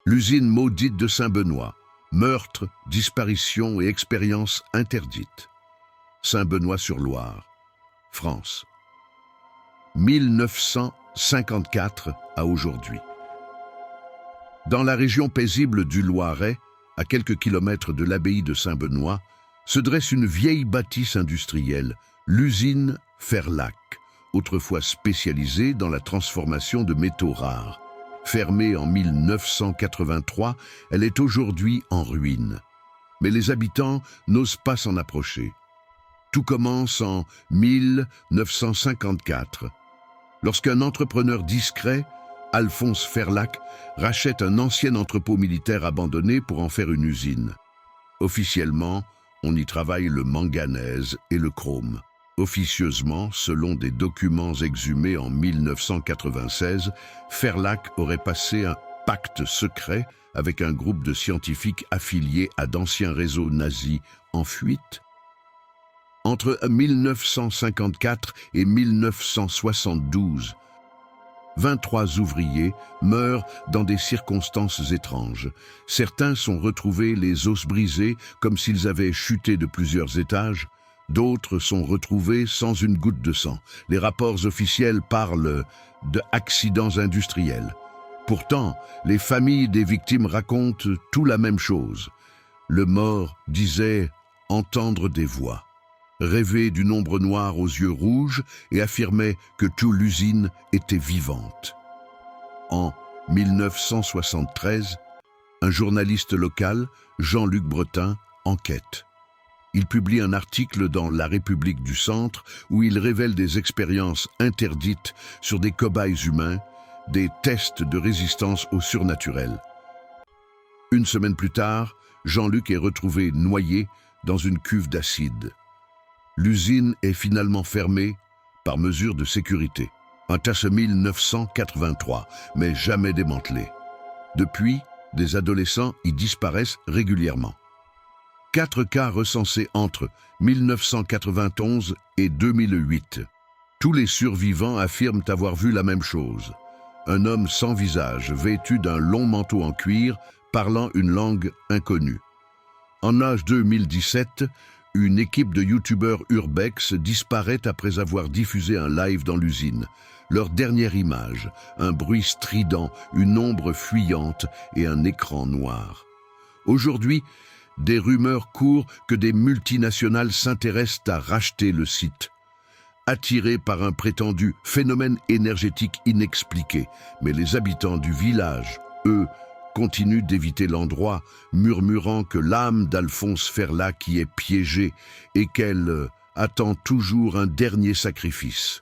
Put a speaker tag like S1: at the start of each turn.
S1: L'usine maudite de Saint-Benoît. Meurtre, disparition et expérience interdite. Saint-Benoît-sur-Loire, France. 1954 à aujourd'hui. Dans la région paisible du Loiret, à quelques kilomètres de l'abbaye de Saint-Benoît, se dresse une vieille bâtisse industrielle, l'usine Ferlac, autrefois spécialisée dans la transformation de métaux rares. Fermée en 1983, elle est aujourd'hui en ruine. Mais les habitants n'osent pas s'en approcher. Tout commence en 1954, lorsqu'un entrepreneur discret, Alphonse Ferlac, rachète un ancien entrepôt militaire abandonné pour en faire une usine. Officiellement, on y travaille le manganèse et le chrome. Officieusement, selon des documents exhumés en 1996, Ferlac aurait passé un pacte secret avec un groupe de scientifiques affiliés à d'anciens réseaux nazis en fuite. Entre 1954 et 1972, 23 ouvriers meurent dans des circonstances étranges. Certains sont retrouvés les os brisés comme s'ils avaient chuté de plusieurs étages. D'autres sont retrouvés sans une goutte de sang. Les rapports officiels parlent d'accidents industriels. Pourtant, les familles des victimes racontent tout la même chose. Le mort disait entendre des voix, rêver d'une ombre noire aux yeux rouges et affirmait que toute l'usine était vivante. En 1973, un journaliste local, Jean-Luc Bretin, enquête. Il publie un article dans La République du Centre où il révèle des expériences interdites sur des cobayes humains, des tests de résistance au surnaturel. Une semaine plus tard, Jean-Luc est retrouvé noyé dans une cuve d'acide. L'usine est finalement fermée par mesure de sécurité. Un tasse 1983, mais jamais démantelé. Depuis, des adolescents y disparaissent régulièrement. 4 cas recensés entre 1991 et 2008. Tous les survivants affirment avoir vu la même chose. Un homme sans visage, vêtu d'un long manteau en cuir, parlant une langue inconnue. En âge 2017, une équipe de youtubeurs urbex disparaît après avoir diffusé un live dans l'usine. Leur dernière image, un bruit strident, une ombre fuyante et un écran noir. Aujourd'hui, des rumeurs courent que des multinationales s'intéressent à racheter le site. Attirés par un prétendu phénomène énergétique inexpliqué, mais les habitants du village, eux, continuent d'éviter l'endroit, murmurant que l'âme d'Alphonse Ferlac y est piégée et qu'elle attend toujours un dernier sacrifice.